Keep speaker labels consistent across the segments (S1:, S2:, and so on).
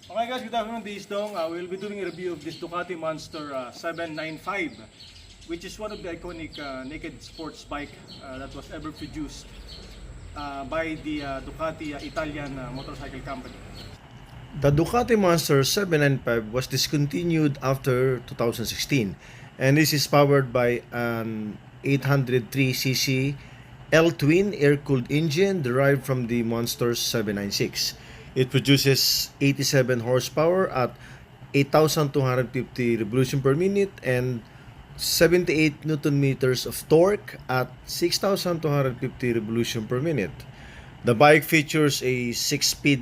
S1: Okay guys, good afternoon, this is Dong. We'll be doing a review of this Ducati Monster 795, which is one of the iconic naked sports bike that was ever produced by the Ducati Italian motorcycle company.
S2: The Ducati Monster 795 was discontinued after 2016, and this is powered by an 803cc L-twin air-cooled engine derived from the Monster 796. It produces 87 horsepower at 8,250 revolution per minute and 78 Newton meters of torque at 6,250 revolution per minute. The bike features a 6-speed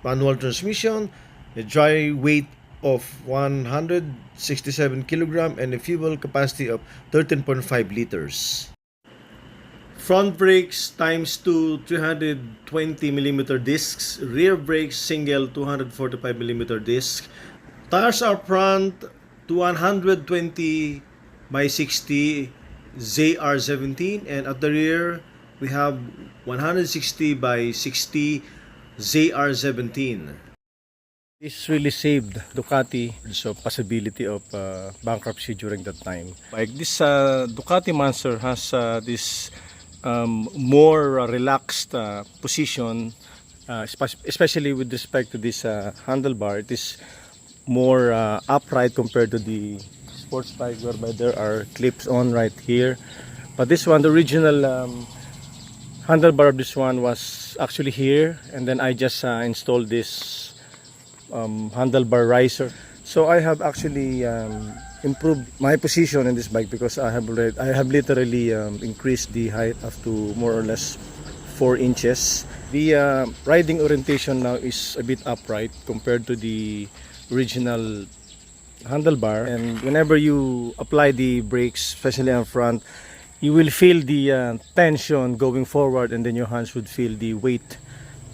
S2: manual transmission, a dry weight of 167 kg, and a fuel capacity of 13.5 liters. Front brakes times 2 320mm discs, rear brakes single 245mm disc. Tires are front to 120 by 60 ZR17, and at the rear we have 160 by 60 ZR17. This really saved Ducati so possibility of bankruptcy during that time.
S1: Like this Ducati Monster has this more relaxed position, especially with respect to this handlebar. It is more upright compared to the sports bike, whereby there are clips on right here. But this one, the original handlebar of this one was actually here, and then I just installed this handlebar riser. So I have actually improved my position in this bike because I have literally increased the height up to more or less 4 inches. The riding orientation now is a bit upright compared to the original handlebar, and whenever you apply the brakes, especially on front, you will feel the tension going forward, and then your hands would feel the weight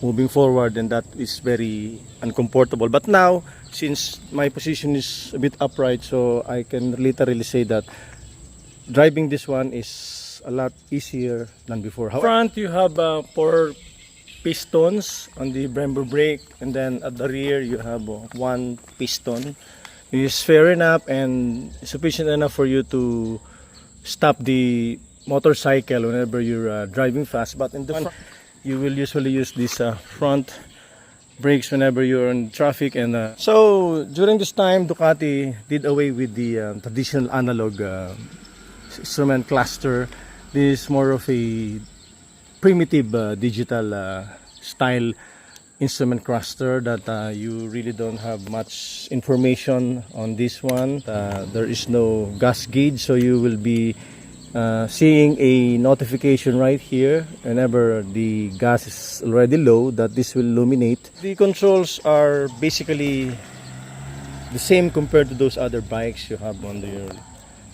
S1: moving forward, and that is very uncomfortable. But now, since my position is a bit upright, so I can literally say that driving this one is a lot easier than before. Front, you have 4 pistons on the Brembo brake, and then at the rear you have 1 piston. It is fair enough and sufficient enough for you to stop the motorcycle whenever you're driving fast. But in the front, you will usually use this front brakes whenever you're in traffic. And so during this time, Ducati did away with the traditional analog instrument cluster. This is more of a primitive digital style instrument cluster that you really don't have much information on this one. There is no gas gauge, so you will be seeing a notification right here whenever the gas is already low that this will illuminate. The controls are basically the same compared to those other bikes. You have on your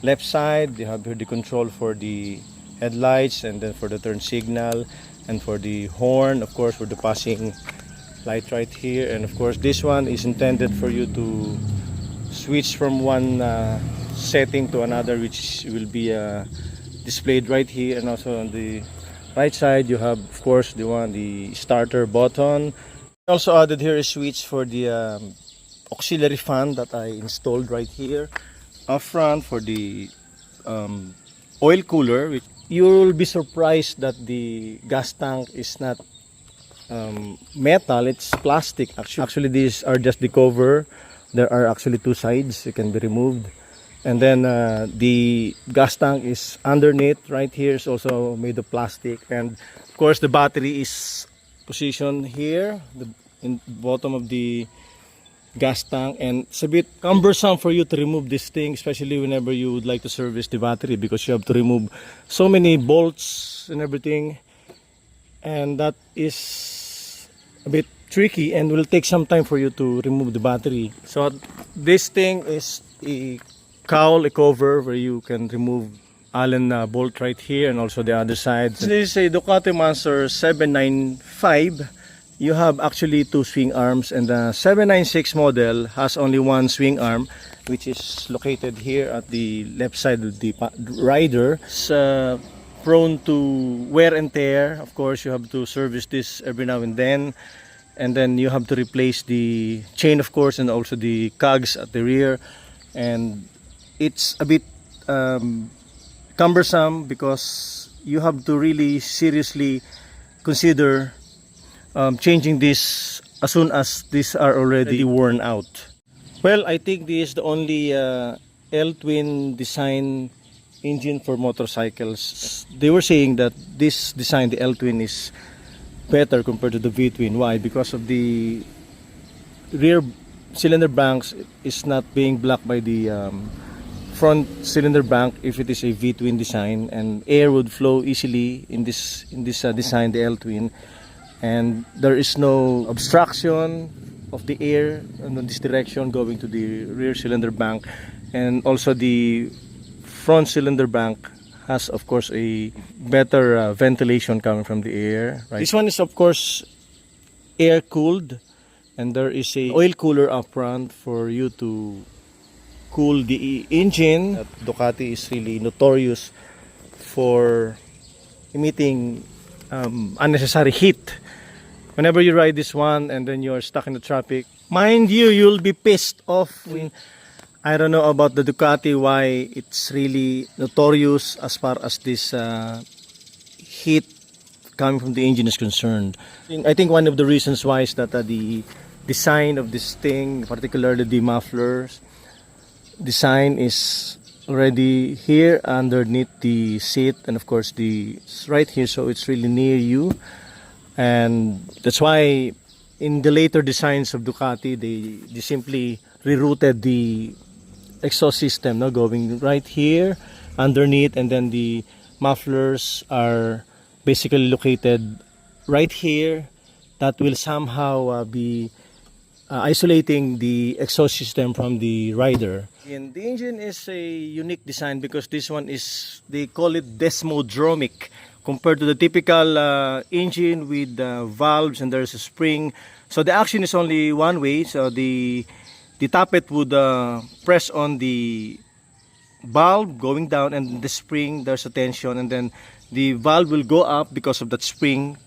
S1: left side, you have here the control for the headlights, and then for the turn signal, and for the horn, of course, for the passing light right here. And of course this one is intended for you to switch from one setting to another, which will be displayed right here. And also on the right side you have, of course, the starter button. Also added here a switch for the auxiliary fan that I installed right here. Up front for the oil cooler, which you will be surprised that the gas tank is not metal, it's plastic. Actually these are just the cover. There are actually 2 sides, it can be removed. And then the gas tank is underneath right here, is also made of plastic. And of course the battery is positioned here, in the bottom of the gas tank. And it's a bit cumbersome for you to remove this thing, especially whenever you would like to service the battery, because you have to remove so many bolts and everything, and that is a bit tricky and will take some time for you to remove the battery. So this thing is a cowl, a cover, where you can remove Allen bolt right here, and also the other side. This is a Ducati Monster 795. You have actually 2 swing arms, and the 796 model has only 1 swing arm, which is located here at the left side of the rider. It's prone to wear and tear. Of course, you have to service this every now and then. and then you have to replace the chain, of course, and also the cogs at the rear, and it's a bit cumbersome because you have to really seriously consider changing this as soon as these are already worn out. Well, I think this is the only L-twin design engine for motorcycles. They were saying that this design, the L-twin, is better compared to the V-twin. Why? Because of the rear cylinder banks is not being blocked by the front cylinder bank if it is a V-twin design, and air would flow easily in this design, the L-twin, and there is no obstruction of the air in this direction going to the rear cylinder bank, and also the front cylinder bank has, of course, a better ventilation coming from the air. Right? This one is, of course, air cooled, and there is a oil cooler up front for you to cool the engine. Ducati is really notorious for emitting unnecessary heat. Whenever you ride this one and then you're stuck in the traffic, mind you, you'll be pissed off. I don't know about the Ducati, why it's really notorious as far as this heat coming from the engine is concerned. I think one of the reasons why is that the design of this thing, particularly the mufflers design, is already here underneath the seat, and of course it's right here, so it's really near you. And that's why in the later designs of Ducati, they simply rerouted the exhaust system, no, going right here underneath, and then the mufflers are basically located right here. That will somehow be isolating the exhaust system from the rider. And the engine is a unique design because this one is, they call it Desmodromic, compared to the typical engine with valves and there's a spring. So the action is only one way. So the tappet would press on the valve going down, and the spring, there's a tension, and then the valve will go up because of that spring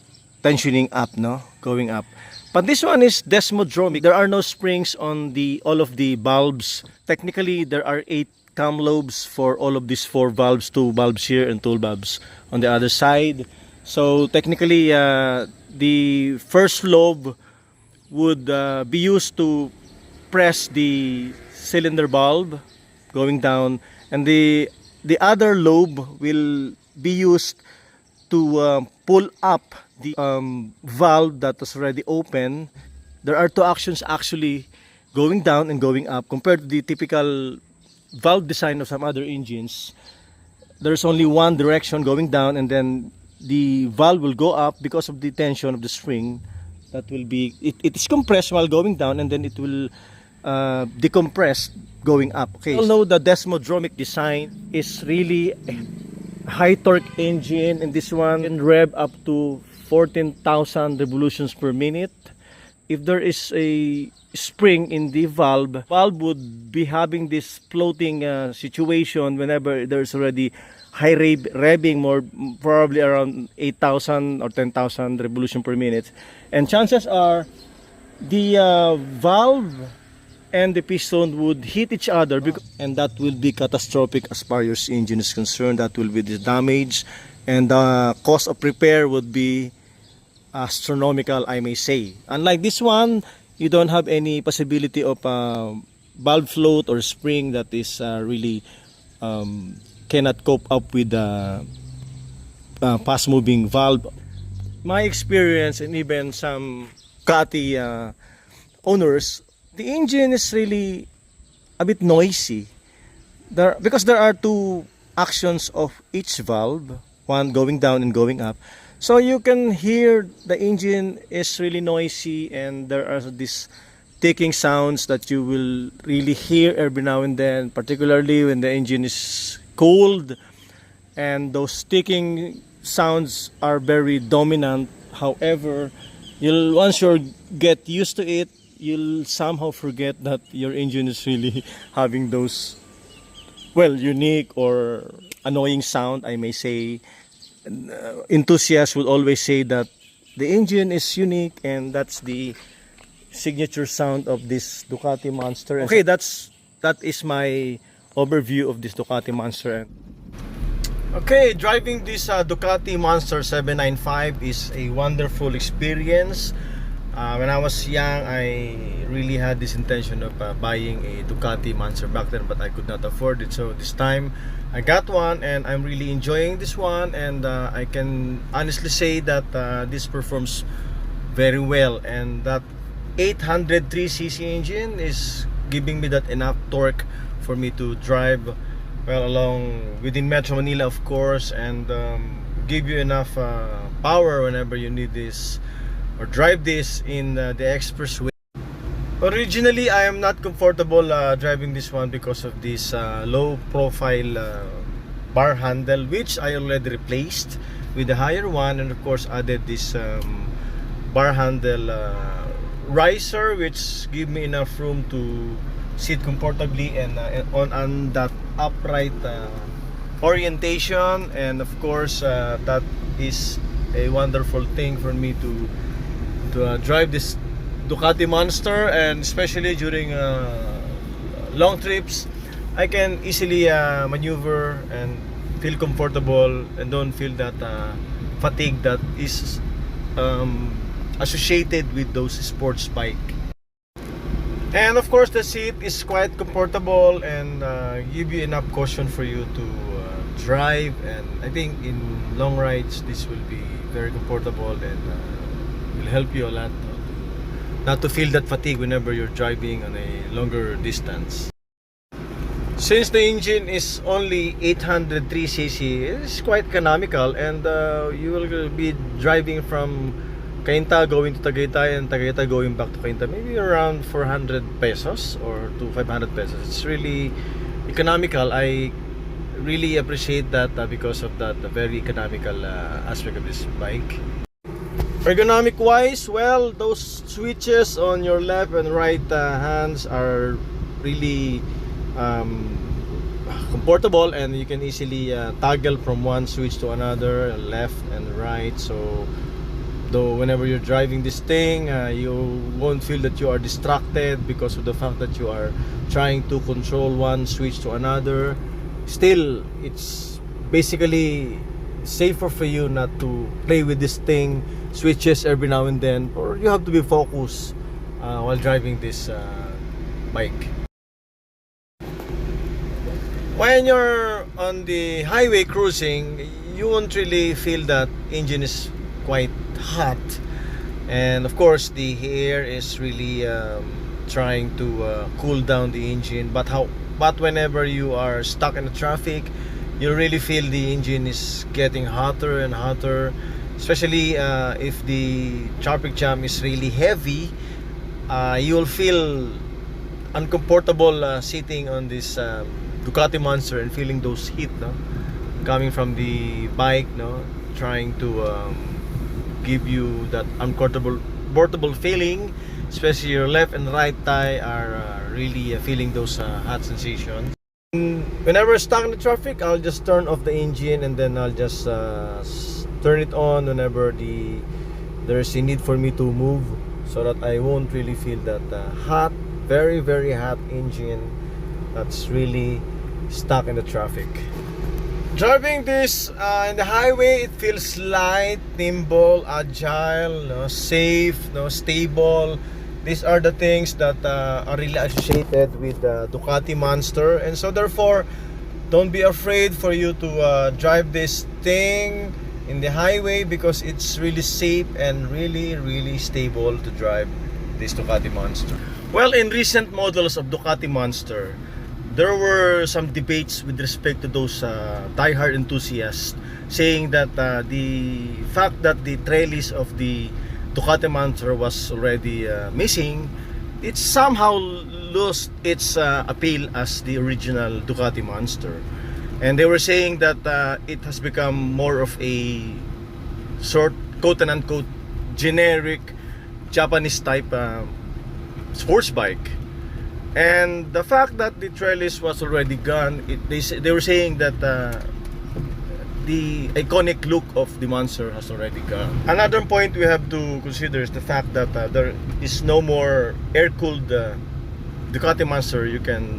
S1: tensioning up, no, going up. But this one is Desmodromic. There are no springs on all of the valves. Technically, there are 8 cam lobes for all of these 4 valves, 2 valves here and 2 valves on the other side. So technically, the first lobe would be used to press the cylinder valve going down, and the other lobe will be used to pull up the valve that was already open. There are 2 actions actually, going down and going up. Compared to the typical valve design of some other engines, there's only one direction, going down, and then the valve will go up because of the tension of the spring. That will be, it is compressed while going down, and then it will decompress going up. Okay, you all know the Desmodromic design is really a high torque engine, and this one can rev up to 14,000 revolutions per minute. If there is a spring in the valve would be having this floating situation whenever there's already high revving, more probably around 8,000 or 10,000 revolution per minute. And chances are the valve and the piston would hit each other, and that will be catastrophic as far as your engine is concerned. That will be the damage, and the cost of repair would be astronomical, I may say. Unlike this one, you don't have any possibility of valve float or spring that is really cannot cope up with the fast moving valve. My experience, and even some Ducati owners, the engine is really a bit noisy because there are 2 actions of each valve, one going down and going up. So you can hear the engine is really noisy, and there are these ticking sounds that you will really hear every now and then, particularly when the engine is cold, and those ticking sounds are very dominant. However, once you get used to it, you'll somehow forget that your engine is really having those, well, unique or annoying sound, I may say. Enthusiasts would always say that The engine is unique, and that's the signature sound of this Ducati Monster. Okay, that is my overview of this Ducati Monster. Okay, driving this Ducati Monster 795 is a wonderful experience. When I was young, I really had this intention of buying a Ducati Monster back then, but I could not afford it. So this time I got one, and I'm really enjoying this one, and I can honestly say that this performs very well, and that 803cc engine is giving me that enough torque for me to drive well along within Metro Manila, of course, and give you enough power whenever you need this or drive this in the expressway. Originally, I am not comfortable driving this one because of this low profile bar handle, which I already replaced with the higher one, and of course added this bar handle riser, which give me enough room to sit comfortably and on that upright orientation. And of course that is a wonderful thing for me to drive this Ducati Monster, and especially during long trips I can easily maneuver and feel comfortable and don't feel that fatigue that is associated with those sports bike. And of course the seat is quite comfortable and give you enough cushion for you to drive, and I think in long rides this will be very comfortable and will help you a lot not to feel that fatigue whenever you're driving on a longer distance. Since the engine is only 803cc, it's quite economical, and you will be driving from Cainta going to Tagaytay and Tagaytay going back to Cainta, maybe around 400 pesos or to 500 pesos. It's really economical. I really appreciate that because of that very economical aspect of this bike. Ergonomic wise, well, those switches on your left and right hands are really comfortable, and you can easily toggle from one switch to another, left and right. So though whenever you're driving this thing, you won't feel that you are distracted because of the fact that you are trying to control one switch to another. Still, it's basically safer for you not to play with this thing, switches every now and then, or you have to be focused while driving this bike. When you're on the highway cruising, you won't really feel that engine is quite hot, and of course the air is really trying to cool down the engine, but whenever you are stuck in the traffic, you really feel the engine is getting hotter and hotter, especially if the traffic jam is really heavy. You'll feel uncomfortable sitting on this Ducati Monster and feeling those heat, no? Coming from the bike, no? Trying to give you that uncomfortable feeling, especially your left and right thigh are really feeling those hot sensations. Whenever stuck in the traffic, I'll just turn off the engine, and then I'll just turn it on whenever there's a need for me to move, so that I won't really feel that hot, very very hot engine that's really stuck in the traffic. Driving this in the highway, it feels light, nimble, agile, safe, stable. These are the things that are really associated with the Ducati Monster, and so therefore don't be afraid for you to drive this thing in the highway, because it's really safe and really really stable to drive this Ducati Monster. Well, in recent models of Ducati Monster, there were some debates with respect to those diehard enthusiasts saying that the fact that the trellis of the Ducati Monster was already missing, it somehow lost its appeal as the original Ducati Monster. And they were saying that it has become more of a sort, quote and unquote, generic Japanese type sports bike. And the fact that the trellis was already gone, they were saying that the iconic look of the Monster has already gone. Another point we have to consider is the fact that there is no more air-cooled Ducati Monster you can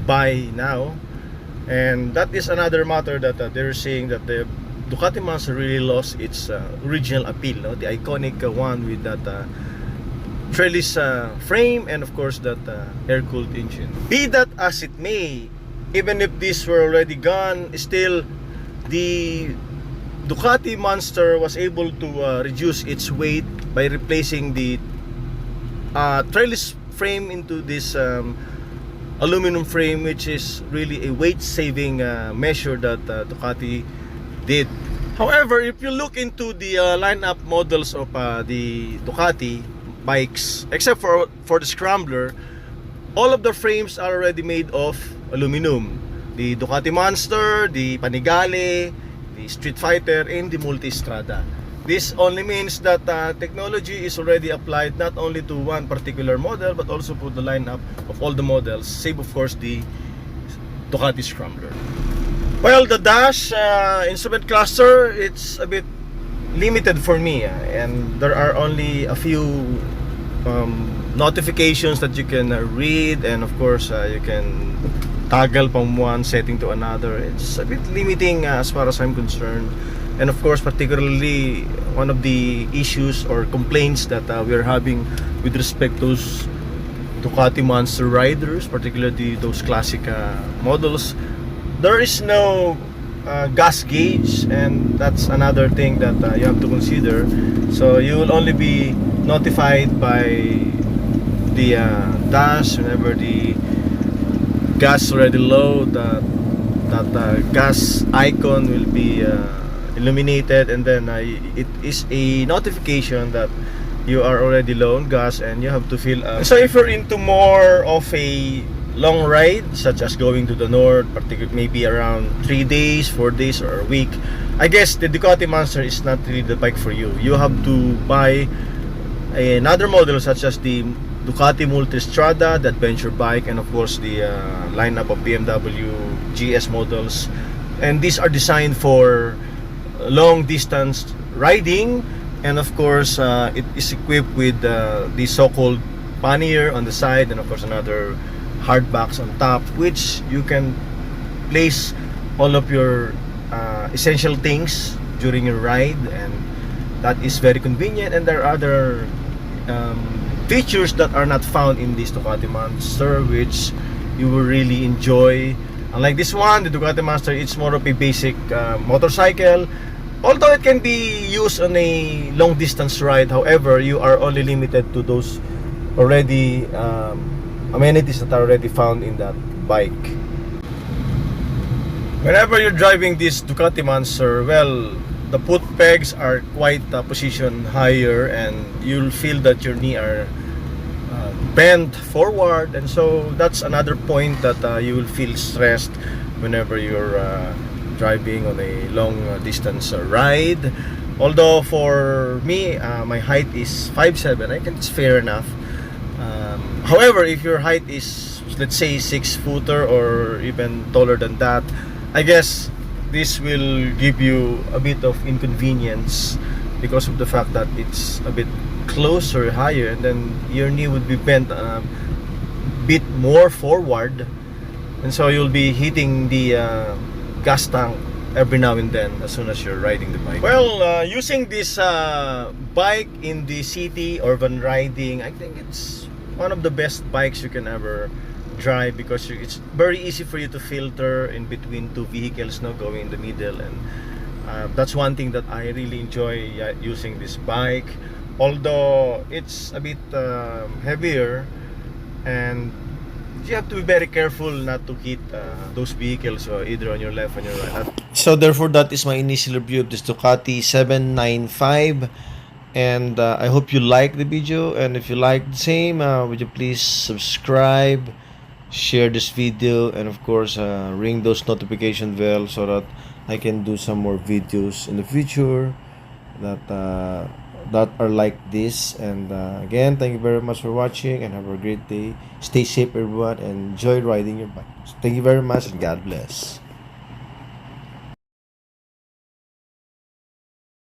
S1: buy now, and that is another matter that they're saying that the Ducati Monster really lost its original appeal, no? The iconic one with that trellis frame and of course that air-cooled engine. Be that as it may, even if these were already gone, still the Ducati Monster was able to reduce its weight by replacing the trellis frame into this aluminum frame, which is really a weight saving measure that Ducati did. However, if you look into the lineup models of the Ducati bikes, except for the Scrambler, all of the frames are already made of aluminum. The Ducati Monster, the Panigale, the Street Fighter, and the Multistrada. This only means that technology is already applied not only to one particular model but also to the lineup of all the models, save of course the Ducati Scrambler. Well, the dash instrument cluster, it's a bit limited for me, and there are only a few notifications that you can read, and of course you can toggle from one setting to another. It's a bit limiting as far as I'm concerned, and of course particularly one of the issues or complaints that we're having with respect to those Ducati Monster riders, particularly those classic models, there is no gas gauge, and that's another thing that you have to consider. So you will only be notified by the dash whenever the gas is already low. That gas icon will be illuminated, and then it is a notification that you are already low on gas and you have to fill up. So if you're into more of a long ride, such as going to the north, particularly maybe around 3 days, 4 days, or a week, I guess the Ducati Monster is not really the bike for you. You have to buy another model such as the Ducati Multistrada, the adventure bike, and of course the lineup of BMW GS models, and these are designed for long distance riding, and of course it is equipped with the so-called pannier on the side, and of course another hard box on top, which you can place all of your essential things during your ride, and that is very convenient. And there are other features that are not found in this Ducati Monster, which you will really enjoy. Unlike this one, the Ducati Monster, it's more of a basic motorcycle, although it can be used on a long distance ride. However, you are only limited to those already amenities that are already found in that bike. Whenever you're driving this Ducati Monster, well, the foot pegs are quite positioned higher, and you'll feel that your knee are bent forward, and so that's another point that you will feel stressed whenever you're driving on a long distance ride. Although for me, my height is 5'7", I think it's fair enough. However, if your height is, let's say, 6-footer or even taller than that, I guess this will give you a bit of inconvenience because of the fact that it's a bit closer, higher, and then your knee would be bent a bit more forward, and so you'll be hitting the gas tank every now and then as soon as you're riding the bike. Well, using this bike in the city urban riding, I think it's one of the best bikes you can ever drive, because it's very easy for you to filter in between two vehicles, no, going in the middle, and that's one thing that I really enjoy using this bike. Although it's a bit heavier, and you have to be very careful not to hit those vehicles either on your left or on your right.
S2: So therefore, that is my initial review of this Ducati 795, and I hope you like the video, and if you like the same, would you please subscribe, share this video, and of course ring those notification bell so that I can do some more videos in the future that are like this. And again, thank you very much for watching, and have a great day. Stay safe everyone, and enjoy riding your bike. Thank you very much, and God bless.